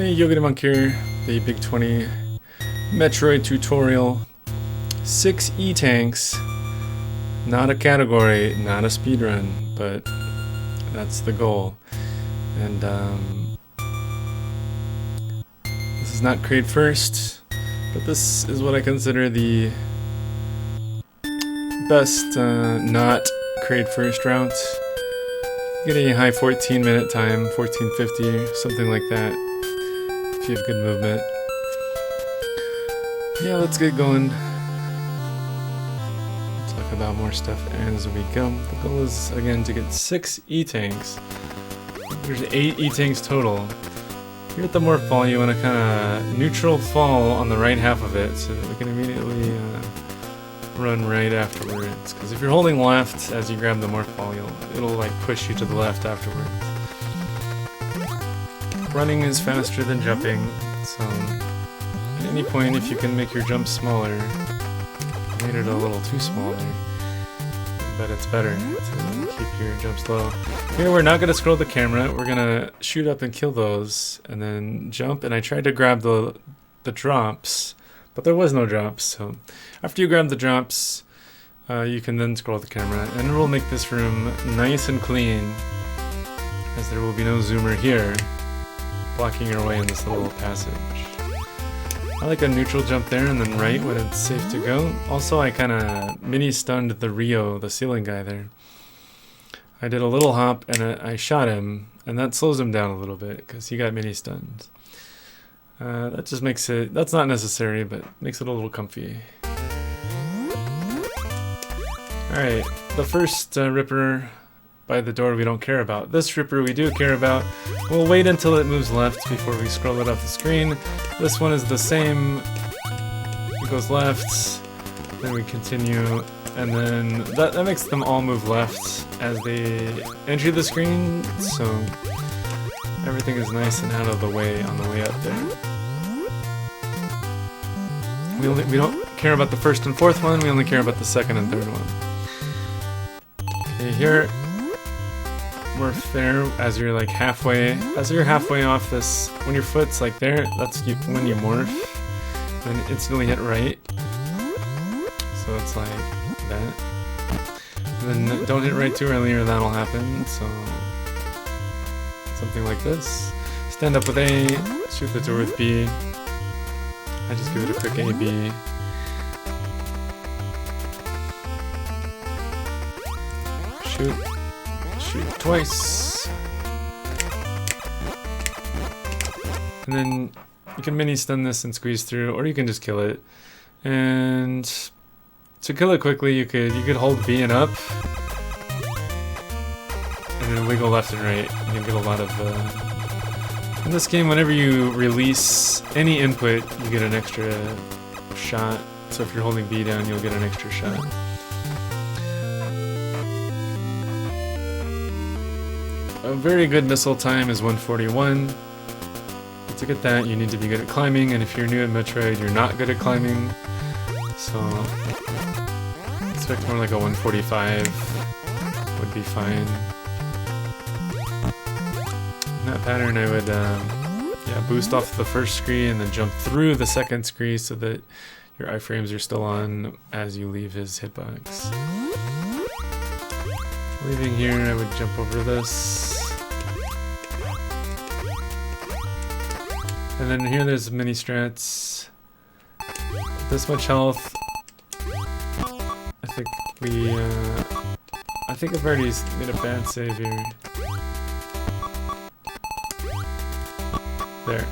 Hey, Yogi Monk here, the Big 20 Metroid tutorial. 6E-tanks, not a category, not a speedrun, but that's the goal. And this is not crate first, but this is what I consider the best not crate first route. Get a high 14-minute time, 14:50, something like that, if you have good movement. Yeah, let's get going. Talk about more stuff as we go. The goal is, again, to get 6 E-tanks. There's 8 E-tanks total. Here at the morph ball, you want to kind of neutral fall on the right half of it so that we can immediately run right afterwards. Because if you're holding left as you grab the morph ball, it'll like push you to the left afterwards. Running is faster than jumping, so at any point if you can make your jump smaller, I made it a little too small there, but it's better to keep your jumps low. Here we're not going to scroll the camera, we're going to shoot up and kill those and then jump, and I tried to grab the drops, but there was no drops, so after you grab the drops, you can then scroll the camera, and it will make this room nice and clean, as there will be no zoomer here, blocking your way in this little passage. I like a neutral jump there and then right when it's safe to go. Also, I kind of mini-stunned the Rio, the ceiling guy there. I did a little hop and I shot him, and that slows him down a little bit because he got mini-stunned. That just makes it, that's not necessary, but makes it a little comfy. Alright, the first Ripper by the door we don't care about. This Ripper we do care about. We'll wait until it moves left before we scroll it off the screen. This one is the same. It goes left, then we continue, and then that makes them all move left as they enter the screen, so everything is nice and out of the way on the way up there. We don't care about the first and fourth one, we only care about the second and third one. Okay, here, morph there as you're like halfway, off this, when your foot's like there, that's when you morph, then instantly hit right. So it's like that. And then don't hit right too early or that'll happen, so something like this. Stand up with A, shoot the door with B. I just give it a quick A, B. Shoot twice. And then you can mini stun this and squeeze through, or you can just kill it. And to kill it quickly, you could hold B and up, and then wiggle left and right. You can get a lot of in this game, whenever you release any input, you get an extra shot. So if you're holding B down, you'll get an extra shot. A very good missile time is 141. To get that, you need to be good at climbing, and if you're new at Metroid, you're not good at climbing. So expect more like a 145 would be fine. In that pattern, I would boost off the first scree and then jump through the second scree so that your iframes are still on as you leave his hitbox. Leaving here, I would jump over this. And then here there's mini strats. This much health. I think I've already made a bad save here. There.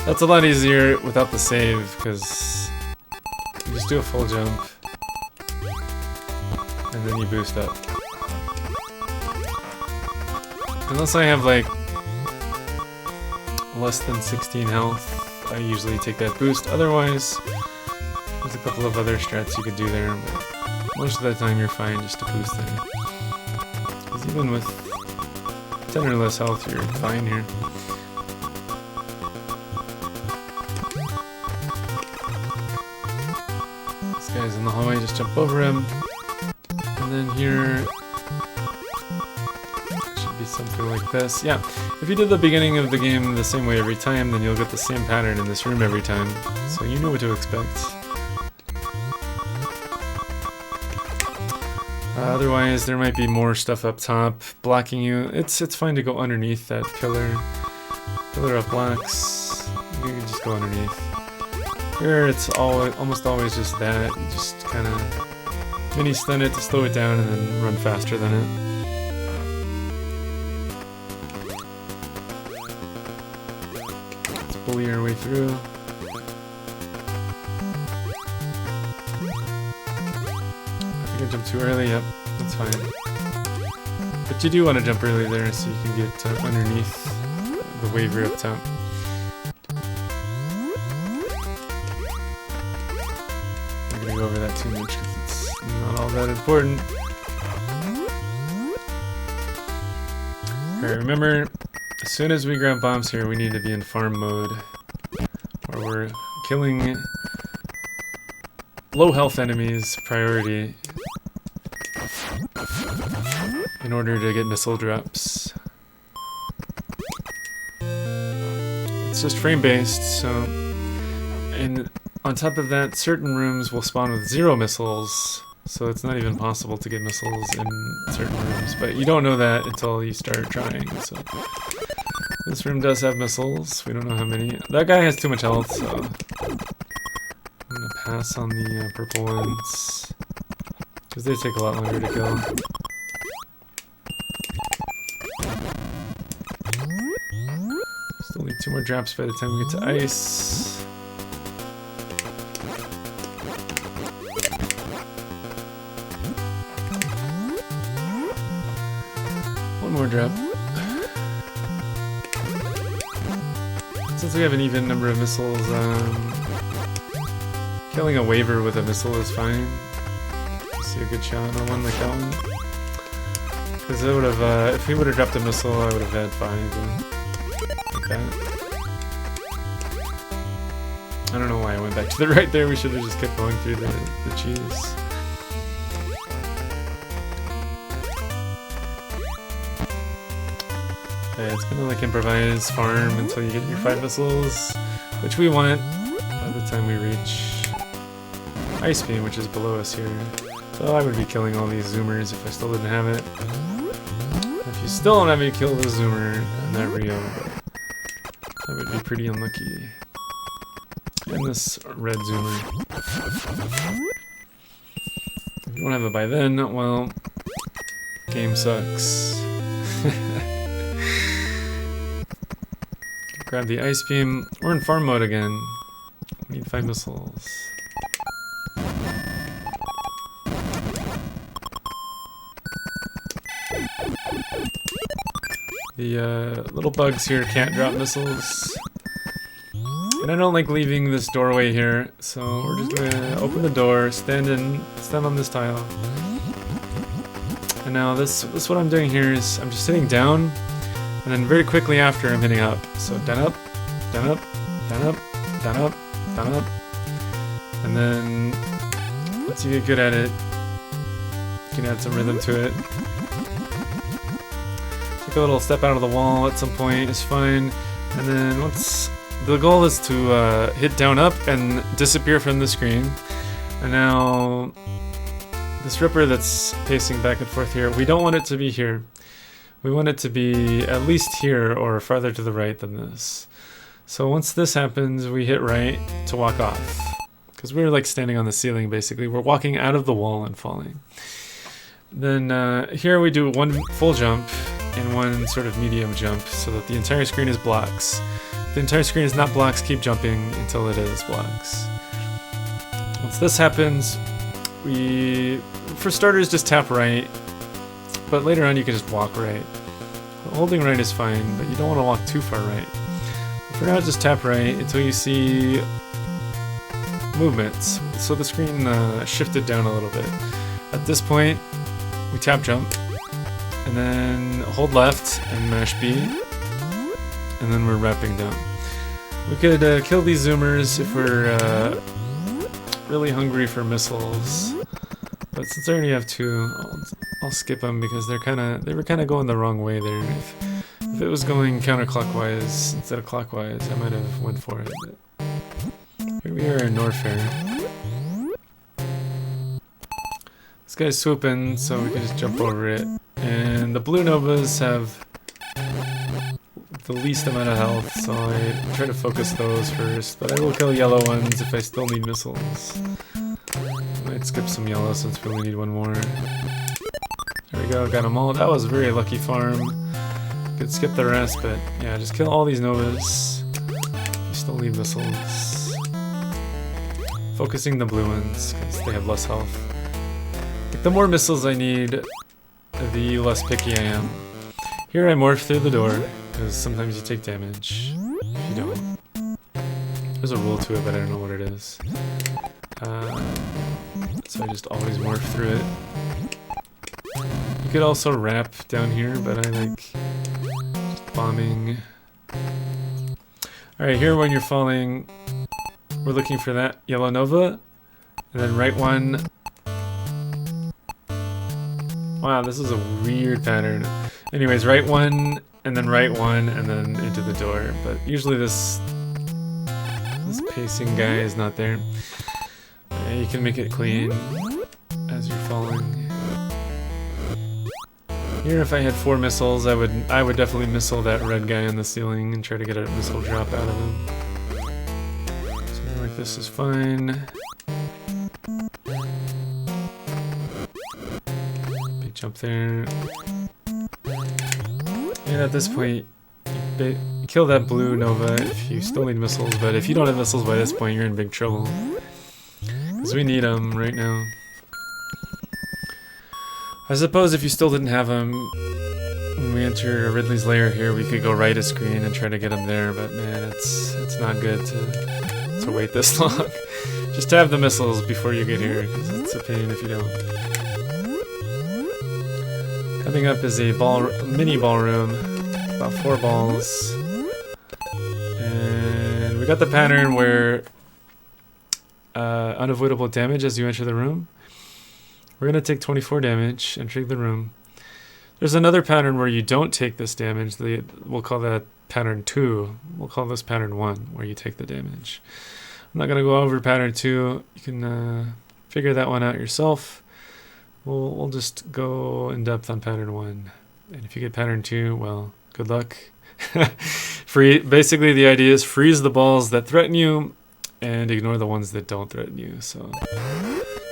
That's a lot easier without the save, because you just do a full jump. And then you boost up. Unless I have like less than 16 health, I usually take that boost. Otherwise, there's a couple of other strats you could do there, but most of the time you're fine just to boost there. Because even with 10 or less health, you're fine here. This guy's in the hallway, just jump over him. And then here maybe something like this. Yeah, if you did the beginning of the game the same way every time, then you'll get the same pattern in this room every time. So you know what to expect. Otherwise, there might be more stuff up top blocking you. It's fine to go underneath that pillar of blocks. You can just go underneath. Here, it's almost always just that. You just kind of mini stun it to slow it down and then run faster than it. Let's bully our way through. I jumped too early, yep, that's fine. But you do want to jump early there so you can get underneath the waver up top. I'm not going to go over that too much because it's not all that important. Alright, remember, as soon as we grab bombs here, we need to be in farm mode, where we're killing low health enemies priority in order to get missile drops. It's just frame based, so, and on top of that, certain rooms will spawn with 0 missiles, so it's not even possible to get missiles in certain rooms, but you don't know that until you start trying. So this room does have missiles, we don't know how many. That guy has too much health, so I'm gonna pass on the purple ones, because they take a lot longer to kill. Still need 2 more drops by the time we get to ice. One more drop. Since we have an even number of missiles, killing a waver with a missile is fine. See a good shot on one like that one. Because it would have, if he would have dropped a missile, I would have had 5. Like that. I don't know why I went back to the right there. We should have just kept going through the cheese. Okay, it's gonna like improvise farm until you get your 5 missiles, which we want by the time we reach Ice Beam, which is below us here. So I would be killing all these zoomers if I still didn't have it. If you still don't have me kill the zoomer in that Rio, that would be pretty unlucky. And this red zoomer. If you don't have it by then, well, game sucks. Grab the Ice Beam. We're in farm mode again. We need 5 missiles. The little bugs here can't drop missiles. And I don't like leaving this doorway here, so we're just gonna open the door, stand on this tile. And now this what I'm doing here is I'm just sitting down, and then very quickly after I'm hitting up. So down up, down up, down up, down up, down up. And then once you get good at it, you can add some rhythm to it. Take a little step out of the wall at some point is fine. And then once the goal is to hit down up and disappear from the screen. And now this ripper that's pacing back and forth here, we don't want it to be here. We want it to be at least here or farther to the right than this. So once this happens, we hit right to walk off. Because we're like standing on the ceiling basically. We're walking out of the wall and falling. Then here we do 1 full jump and 1 sort of medium jump so that the entire screen is blocks. If the entire screen is not blocks, keep jumping until it is blocks. Once this happens, we, for starters, just tap right. But later on you can just walk right. Holding right is fine, but you don't want to walk too far right. But for now, just tap right until you see movements. So the screen shifted down a little bit. At this point, we tap jump, and then hold left and mash B, and then we're wrapping down. We could kill these zoomers if we're really hungry for missiles, but since I already have 2, I'll skip them because they were kind of going the wrong way there. If it was going counterclockwise instead of clockwise, I might have went for it. But here we are in Norfair. This guy's swooping, so we can just jump over it. And the blue novas have the least amount of health, so I try to focus those first. But I will kill yellow ones if I still need missiles. Might skip some yellow since we only need one more. There we go, got them all. That was a very lucky farm. Could skip the rest, but yeah, just kill all these novas. You still need missiles. Focusing the blue ones, because they have less health. The more missiles I need, the less picky I am. Here I morph through the door, because sometimes you take damage if you don't. There's a rule to it, but I don't know what it is. So I just always morph through it. You could also wrap down here, but I like just bombing. Alright, here when you're falling, we're looking for that yellow nova, and then right one. Wow, this is a weird pattern. Anyways, right one, and then right one, and then into the door. But usually this pacing guy is not there. Yeah, you can make it clean as you're falling. Here, if I had 4 missiles, I would definitely missile that red guy on the ceiling and try to get a missile drop out of him. Something like this is fine. Big jump there. And at this point, you kill that blue nova if you still need missiles, but if you don't have missiles by this point, you're in big trouble. Because we need them right now. I suppose if you still didn't have them, when we enter Ridley's lair here, we could go right a screen and try to get him there, but man, it's not good to wait this long. Just have the missiles before you get here, because it's a pain if you don't. Coming up is a mini ballroom, about 4 balls. And we got the pattern where unavoidable damage as you enter the room. We're going to take 24 damage, entering the room. There's another pattern where you don't take this damage. We'll call that pattern 2. We'll call this pattern 1, where you take the damage. I'm not going to go over pattern 2. You can figure that one out yourself. We'll just go in depth on pattern 1. And if you get pattern 2, well, good luck. Basically, the idea is freeze the balls that threaten you and ignore the ones that don't threaten you. So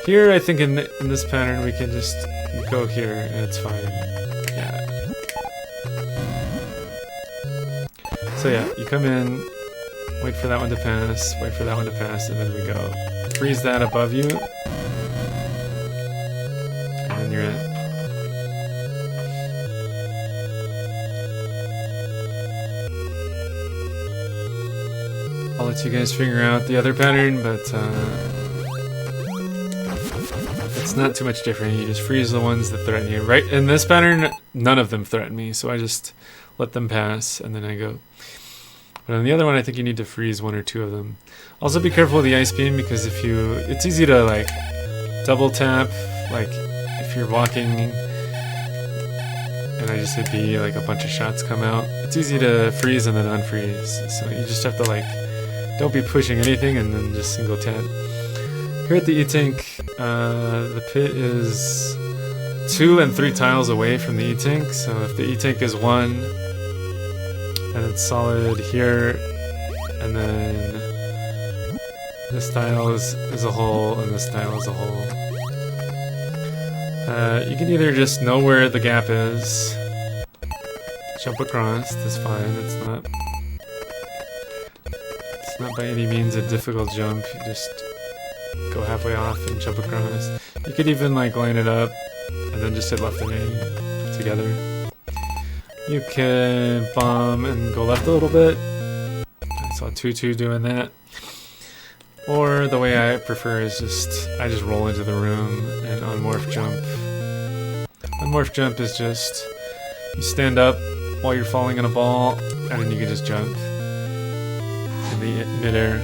here, I think in this pattern, we can just go here and it's fine. Yeah. So yeah, you come in, wait for that one to pass, wait for that one to pass, and then we go. Freeze that above you. And then you're in. I'll let you guys figure out the other pattern, but it's not too much different. You just freeze the ones that threaten you. Right in this pattern, none of them threaten me, so I just let them pass, and then I go. But on the other one, I think you need to freeze 1 or 2 of them. Also be careful with the ice beam, because it's easy to like double tap, like if you're walking and I just hit B, like a bunch of shots come out. It's easy to freeze and then unfreeze, so you just have to like, don't be pushing anything and then just single tap. Here at the E-Tank, the pit is 2 and 3 tiles away from the E-Tank, so if the E-Tank is 1, and it's solid here, and then this tile is a hole, and this tile is a hole. You can either just know where the gap is, jump across, that's fine, it's not by any means a difficult jump, you just go halfway off and jump across. You could even like line it up, and then just hit left and A together. You can bomb and go left a little bit. I saw Tutu doing that. Or the way I prefer is I just roll into the room and unmorph jump. Unmorph jump is just, you stand up while you're falling in a ball, and then you can just jump in the midair.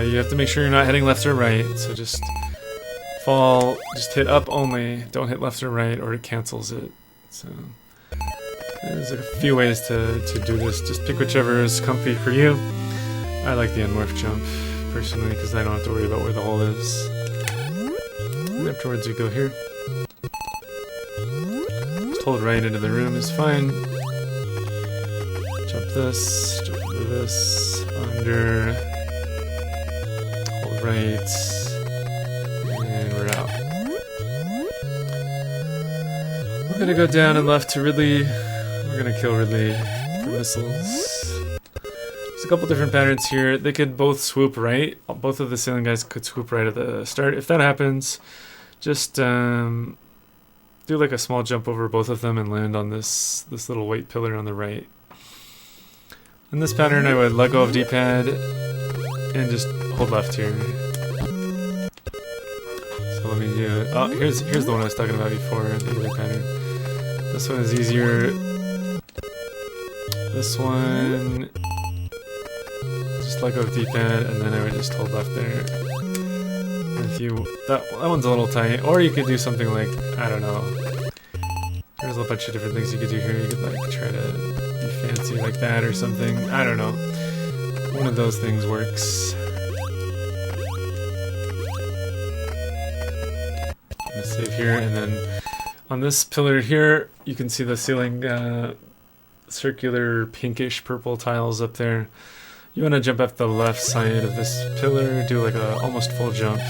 You have to make sure you're not heading left or right, so just fall, just hit up only. Don't hit left or right, or it cancels it. So there's a few ways to do this. Just pick whichever is comfy for you. I like the unmorph jump personally because I don't have to worry about where the hole is. And afterwards, you go here. Just hold right into the room is fine. Jump this, jump over this, under, hold right, and we're out. We're gonna go down and left to Ridley. We're gonna kill Ridley for missiles. There's a couple different patterns here. They could both swoop right. Both of the sailing guys could swoop right at the start. If that happens, just do like a small jump over both of them and land on this little white pillar on the right. In this pattern, I would let go of D-pad and just hold left here. So let me do it. Oh, here's the one I was talking about before, the other pattern. This one is easier. This one, just let go of D-pad, and then I would just hold left there. And if you, that one's a little tight, or you could do something like, I don't know. There's a bunch of different things you could do here. You could like try to be fancy like that or something. I don't know. One of those things works. I'm gonna save here, and then on this pillar here, you can see the ceiling circular pinkish purple tiles up there. You want to jump up the left side of this pillar, do like a almost full jump.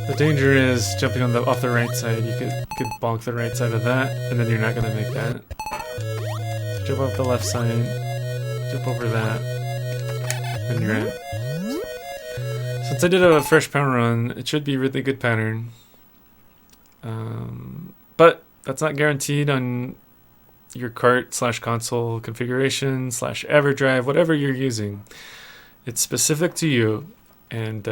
The danger is jumping on off the right side. You could bonk the right side of that, and then you're not going to make that. So jump off the left side, jump over that, and you're in. Since I did a fresh power run, it should be a really good pattern. But that's not guaranteed on your cart/console configuration /EverDrive, whatever you're using. It's specific to you, and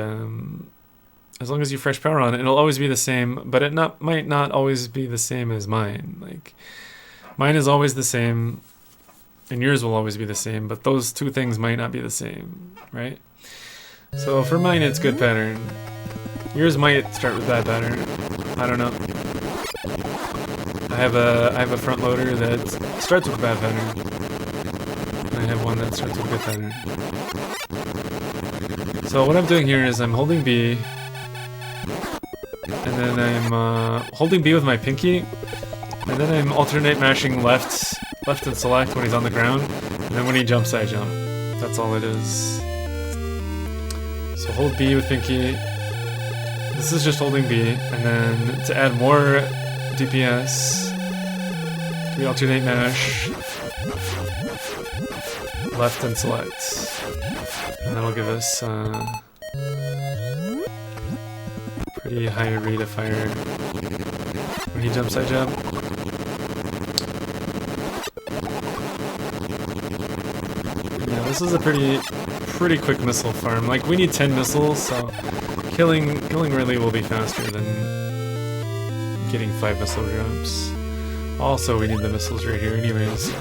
as long as you fresh power on it, it'll always be the same, but it might not always be the same as mine. Like, mine is always the same, and yours will always be the same, but those two things might not be the same, right? So for mine, it's good pattern. Yours might start with bad pattern. I don't know. I have a front loader that starts with bad pattern, and I have one that starts with good pattern. So what I'm doing here is I'm holding B, and then I'm holding B with my pinky, and then I'm alternate mashing left and select when he's on the ground, and then when he jumps, I jump. That's all it is. So hold B with pinky. This is just holding B, and then to add more DPS, we alternate mash, left and select, and that'll give us pretty high rate of fire. When he jumps, I jump. Yeah, this is a pretty quick missile farm. Like, we need 10 missiles, so killing Ridley will be faster than getting 5 missile drops. Also, we need the missiles right here anyways.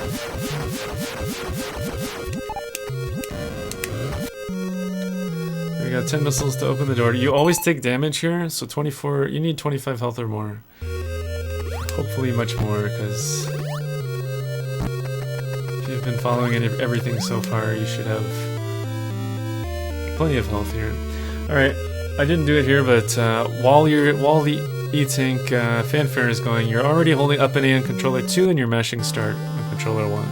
We got 10 missiles to open the door. You always take damage here, so 24, you need 25 health or more. Hopefully much more, because if you've been following everything so far, you should have plenty of health here. Alright, I didn't do it here, but while the E-Tank fanfare is going, you're already holding up and A on controller 2 and you're mashing start on controller 1.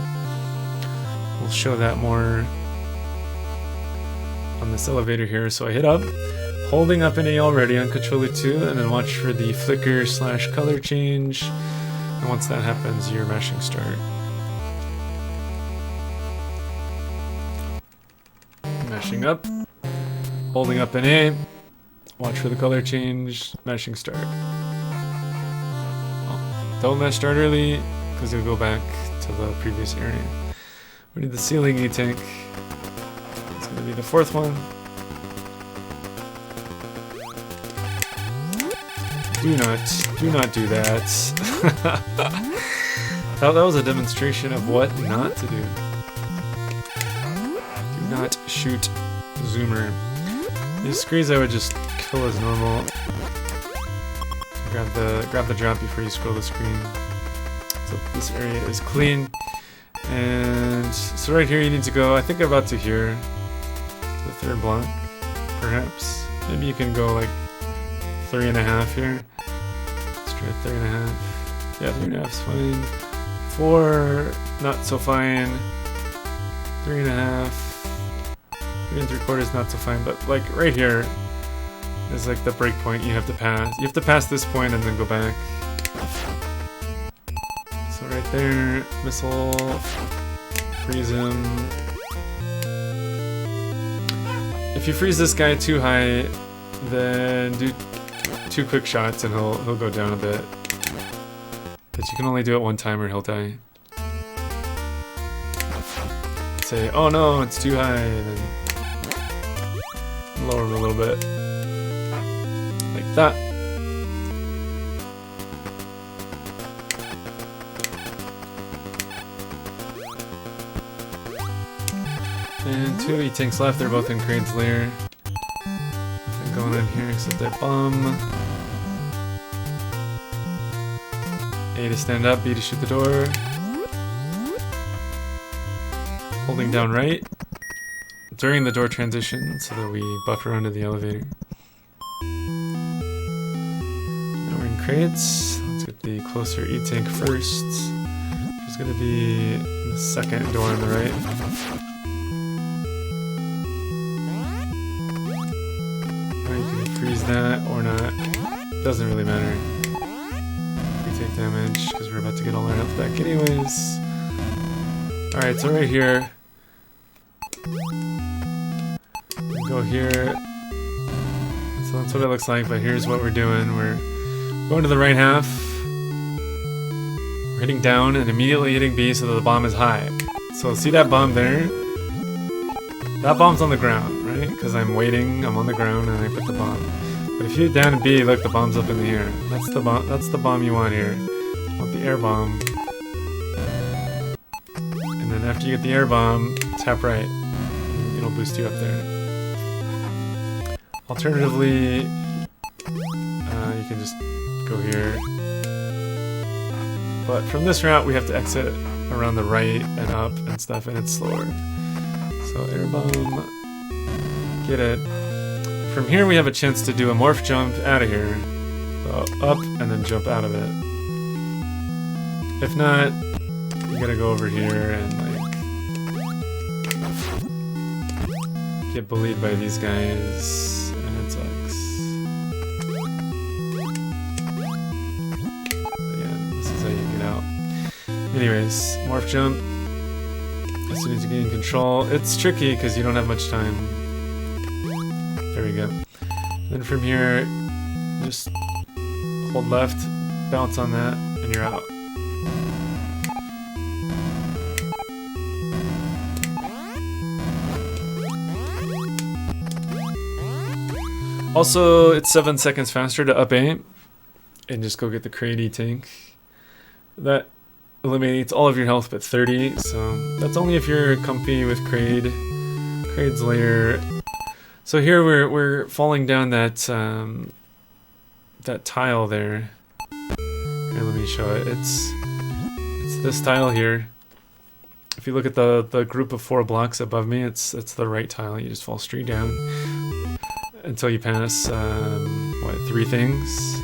We'll show that more on this elevator here. So I hit up, holding up and A already on controller 2, and then watch for the flicker/color change. And once that happens, you're mashing start. Mashing up, holding up and A. Watch for the color change, mashing start. Oh, don't mash start early, because you'll go back to the previous area. We need the ceiling E-Tank. It's going to be the 4th one. Do not do that. That was a demonstration of what not to do. Do not shoot Zoomer. These screens I would just kill as normal. Grab the drop before you scroll the screen. So this area is clean. And so right here you need to go, I think about to here. The third block, perhaps. Maybe you can go like 3.5 here. Let's try 3.5. Yeah, 3.5 is fine. 4, not so fine. 3.5. 3 3/4 not so fine, but like right here is like the break point you have to pass. You have to pass this point and then go back. So right there, missile, freeze him. If you freeze this guy too high, then do 2 quick shots and he'll go down a bit. But you can only do it 1 time or he'll die. Say, oh no, it's too high, and then lower him a little bit. Like that. And 2 E-Tanks left, they're both in Crane's lair. Nothing going on here except that bomb. A to stand up, B to shoot the door. Holding down right during the door transition so that we buffer onto the elevator. Now we're in crates. Let's get the closer E-Tank first. Which is going to be the second door on the right. You can freeze that or not. Doesn't really matter. We take damage because we're about to get all our health back anyways. Alright, so right here. Go here. So that's what it looks like, but here's what we're doing. We're going to the right half. We're hitting down and immediately hitting B so that the bomb is high. So see that bomb there? That bomb's on the ground, right? Because I'm waiting, I'm on the ground, and I put the bomb. But if you hit down and B, look, the bomb's up in the air. That's the bomb you want here. You want the air bomb. And then after you get the air bomb, tap right. It'll boost you up there. Alternatively, you can just go here. But from this route, we have to exit around the right and up and stuff, and it's slower. So air bomb, get it. From here, we have a chance to do a morph jump out of here. So up and then jump out of it. If not, you gotta go over here and like get bullied by these guys, and it sucks. But yeah, this is how you get out. Anyways, morph jump. As soon as you gain control, it's tricky because you don't have much time. There we go. Then from here, just hold left, bounce on that, and you're out. Also, it's 7 seconds faster to up A and just go get the Kraid E-Tank. That eliminates all of your health but 30, so that's only if you're comfy with Kraid's lair. So here we're falling down that that tile there. Here, let me show it. It's this tile here. If you look at the group of 4 blocks above me, it's the right tile. You just fall straight down until you pass, 3 things?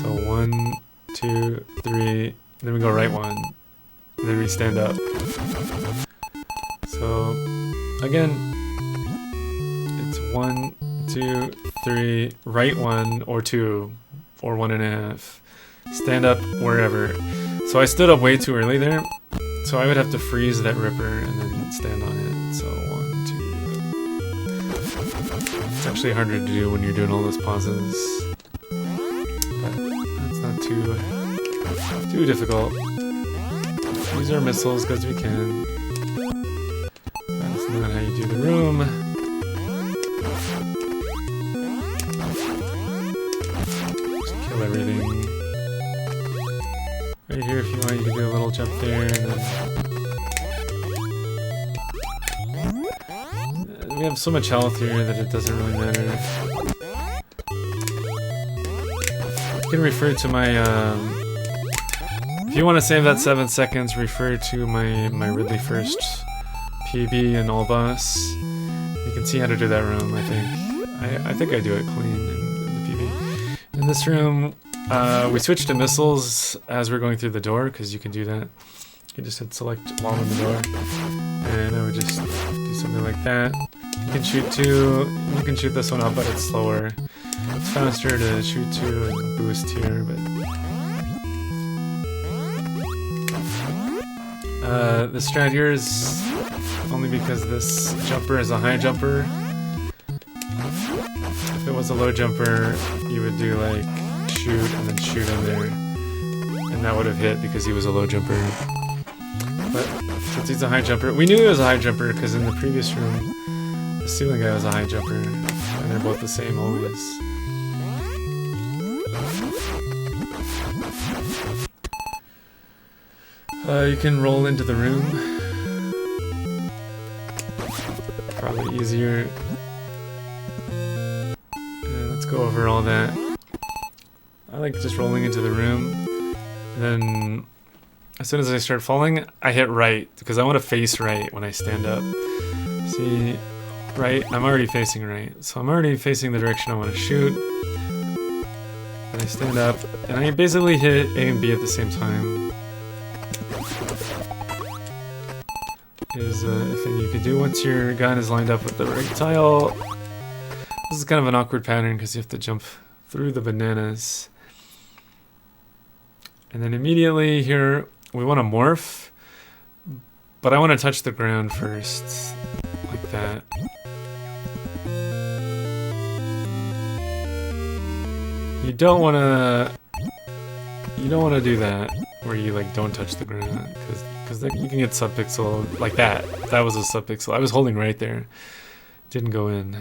So 1, 2, 3, then we go right 1, and then we stand up. So, again, it's 1, 2, 3, right 1, or 2, or 1.5. Stand up wherever. So I stood up way too early there, so I would have to freeze that ripper and then stand on it. So 1, 2. It's actually harder to do when you're doing all those pauses, but that's not too difficult. Use our missiles because we can. That's not how you do the room. Just kill everything. Right here, if you want, you can do a little jump there, and then we have so much health here that it doesn't really matter. can refer to my, if you want to save that 7 seconds, refer to my Ridley First PB and All Boss. You can see how to do that room, I think. I think I do it clean in the PB. In this room, we switched to missiles as we're going through the door, because you can do that. You just hit select while in the door, and I would just do something like that. You can shoot two, you can shoot this one up, but it's slower. It's faster to shoot two and boost here, but... the strat here is only because this jumper is a high jumper. If it was a low jumper, you would do like shoot and then shoot him there, and that would have hit because he was a low jumper. But since he's a high jumper, we knew he was a high jumper because in the previous room, the ceiling guy was a high jumper, and they're both the same always. You can roll into the room. Probably easier. Let's go over all that. I like just rolling into the room. Then, as soon as I start falling, I hit right because I want to face right when I stand up. See, right? I'm already facing right, so I'm already facing the direction I want to shoot. And I stand up, and I basically hit A and B at the same time. Is a thing you can do once your gun is lined up with the right tile. This is kind of an awkward pattern because you have to jump through the bananas. And then immediately here, we want to morph, but I want to touch the ground first, like that. You don't want to do that where you like don't touch the ground because you can get subpixel like that. That was a subpixel. I was holding right there, didn't go in.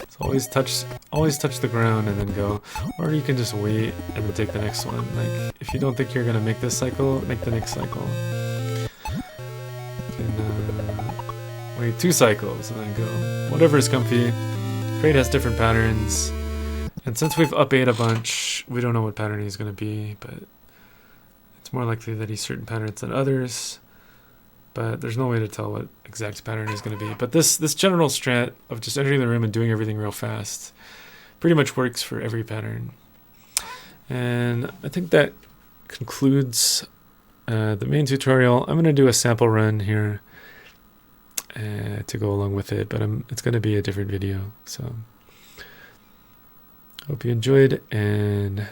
So always touch the ground and then go, or you can just wait and then take the next one. Like if you don't think you're gonna make this cycle, make the next cycle. You can wait 2 cycles and then go. Whatever is comfy. Crate has different patterns, and since we've up 8 a bunch, we don't know what pattern he's gonna be, but it's more likely that he's certain patterns than others. But there's no way to tell what exact pattern he's going to be. But this general strat of just entering the room and doing everything real fast pretty much works for every pattern. And I think that concludes the main tutorial. I'm going to do a sample run here to go along with it, but it's going to be a different video. So hope you enjoyed, and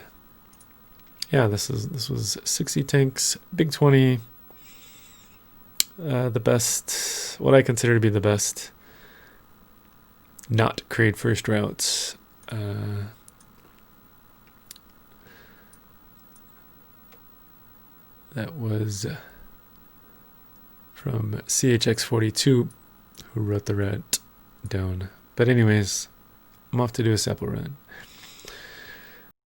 yeah, this was 6Etank's Big 20. The best, what I consider to be the best not crate first routes. That was from CHX42, who wrote the route down. But anyways, I'm off to do a sample run.